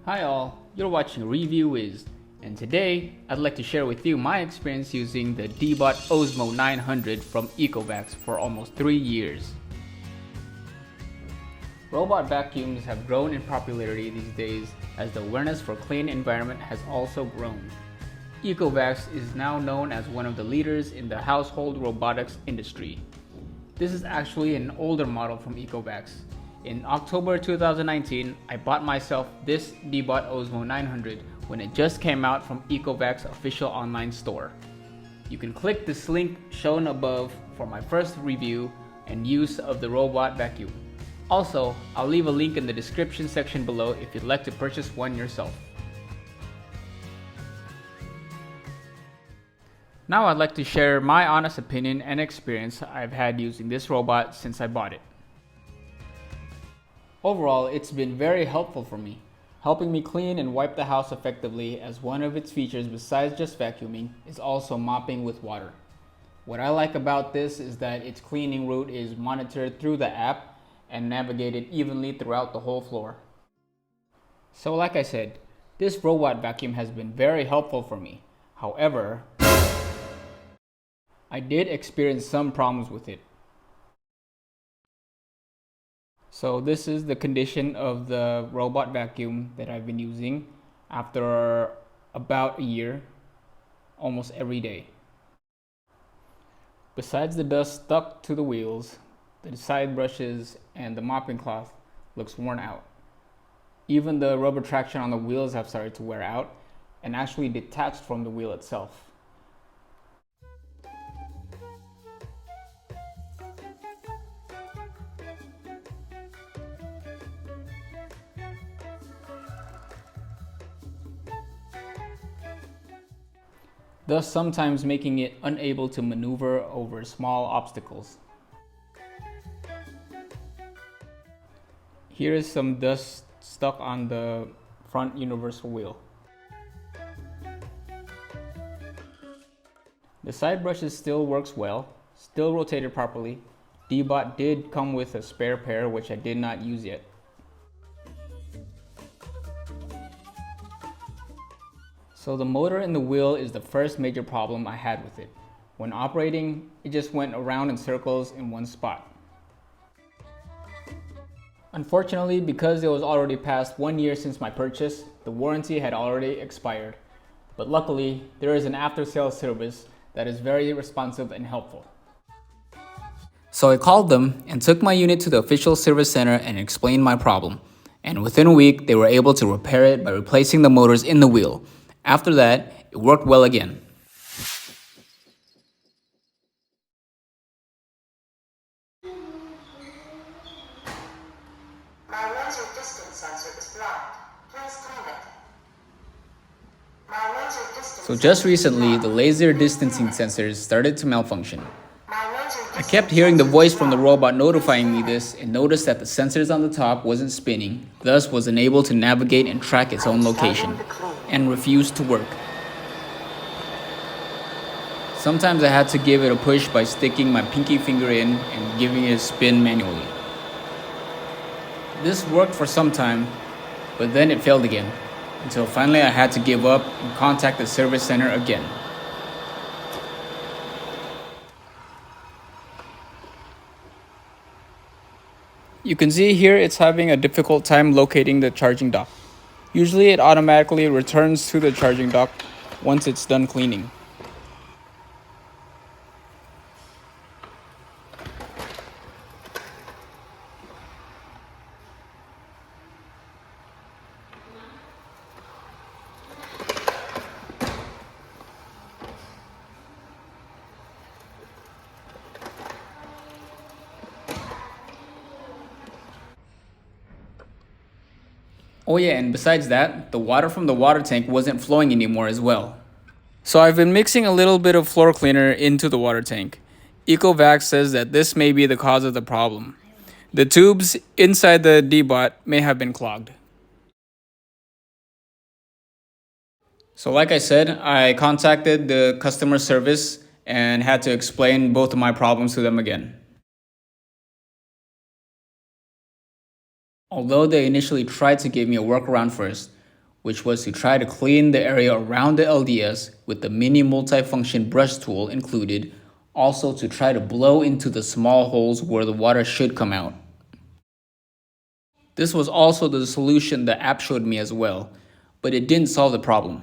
Hi all, you're watching Review Wiz, and today I'd like to share with you my experience using the Deebot Osmo 900 from Ecovacs for almost 3 years. Robot vacuums have grown in popularity these days as the awareness for clean environment has also grown. Ecovacs is now known as one of the leaders in the household robotics industry. This is actually an older model from Ecovacs. In October 2019, I bought myself this Deebot Osmo 900 when it just came out from Ecovacs' official online store. You can click this link shown above for my first review and use of the robot vacuum. Also, I'll leave a link in the description section below if you'd like to purchase one yourself. Now I'd like to share my honest opinion and experience I've had using this robot since I bought it. Overall, it's been very helpful for me, helping me clean and wipe the house effectively, as one of its features besides just vacuuming is also mopping with water. What I like about this is that its cleaning route is monitored through the app and navigated evenly throughout the whole floor. So like I said, this robot vacuum has been very helpful for me. However, I did experience some problems with it. So this is the condition of the robot vacuum that I've been using after about a year, almost every day. Besides the dust stuck to the wheels, the side brushes and the mopping cloth looks worn out. Even the rubber traction on the wheels have started to wear out and actually detached from the wheel itself. Thus sometimes making it unable to maneuver over small obstacles. Here is some dust stuck on the front universal wheel. The side brushes still works well, still rotated properly. Deebot did come with a spare pair which I did not use yet. So the motor in the wheel is the first major problem I had with it. When operating, it just went around in circles in one spot. Unfortunately, because it was already past 1 year since my purchase, the warranty had already expired. But luckily, there is an after-sales service that is very responsive and helpful. So I called them and took my unit to the official service center and explained my problem. And within a week, they were able to repair it by replacing the motors in the wheel. After that, it worked well again. My laser distance sensor is blocked. Please clean it. My laser distance So just recently, the laser distancing sensors started to malfunction. I kept hearing the voice from the robot notifying me this and noticed that the sensors on the top wasn't spinning, thus was unable to navigate and track its own location, and refused to work. Sometimes I had to give it a push by sticking my pinky finger in and giving it a spin manually. This worked for some time, but then it failed again, until finally I had to give up and contact the service center again. You can see here it's having a difficult time locating the charging dock. Usually it automatically returns to the charging dock once it's done cleaning. Oh yeah, and besides that, the water from the water tank wasn't flowing anymore as well. So I've been mixing a little bit of floor cleaner into the water tank. Ecovacs says that this may be the cause of the problem. The tubes inside the Deebot may have been clogged. So like I said, I contacted the customer service and had to explain both of my problems to them again. Although they initially tried to give me a workaround first, which was to try to clean the area around the LDS with the mini multifunction brush tool included, also to try to blow into the small holes where the water should come out. This was also the solution the app showed me as well, but it didn't solve the problem.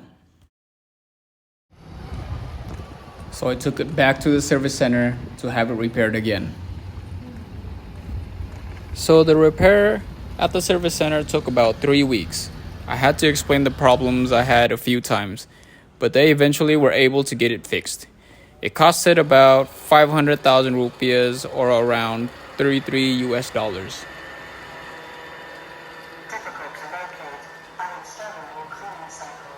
So I took it back to the service center to have it repaired again. So the repair at the service center took about 3 weeks. I had to explain the problems I had a few times, but they eventually were able to get it fixed. It costed about 500,000 rupees or around $33 US. Difficult to locate. I am starting a new cleaning cycle.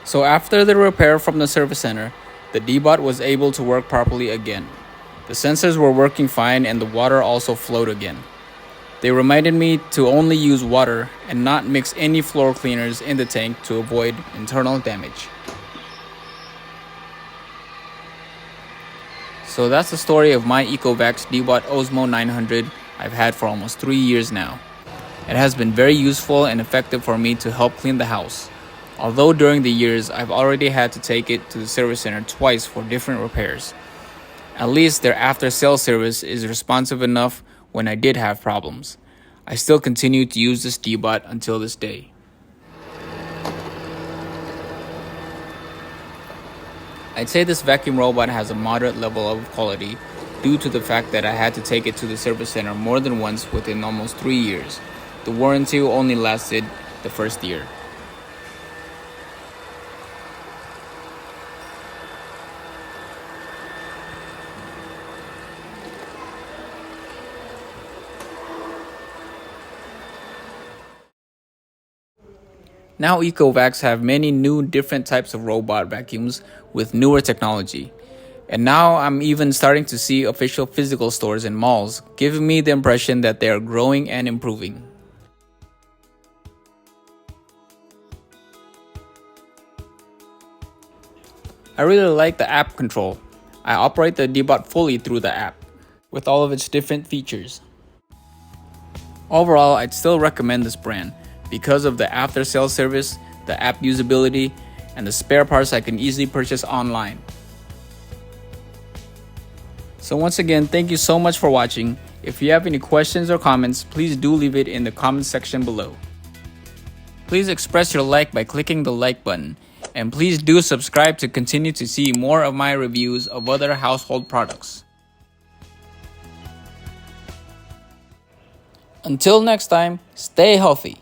So after the repair from the service center, the D-Bot was able to work properly again. The sensors were working fine and the water also flowed again. They reminded me to only use water and not mix any floor cleaners in the tank to avoid internal damage. So that's the story of my Ecovacs D-Bot Osmo 900 I've had for almost 3 years now. It has been very useful and effective for me to help clean the house. Although during the years I've already had to take it to the service center twice for different repairs. At least their after-sales service is responsive enough when I did have problems. I still continue to use this D-Bot until this day. I'd say this vacuum robot has a moderate level of quality due to the fact that I had to take it to the service center more than once within almost 3 years. The warranty only lasted the first year. Now Ecovacs have many new different types of robot vacuums with newer technology. And now I'm even starting to see official physical stores in malls, giving me the impression that they are growing and improving. I really like the app control. I operate the D-Bot fully through the app, with all of its different features. Overall, I'd still recommend this brand because of the after-sales service, the app usability, and the spare parts I can easily purchase online. So once again, thank you so much for watching. If you have any questions or comments, please do leave it in the comment section below. Please express your like by clicking the like button. And please do subscribe to continue to see more of my reviews of other household products. Until next time, stay healthy.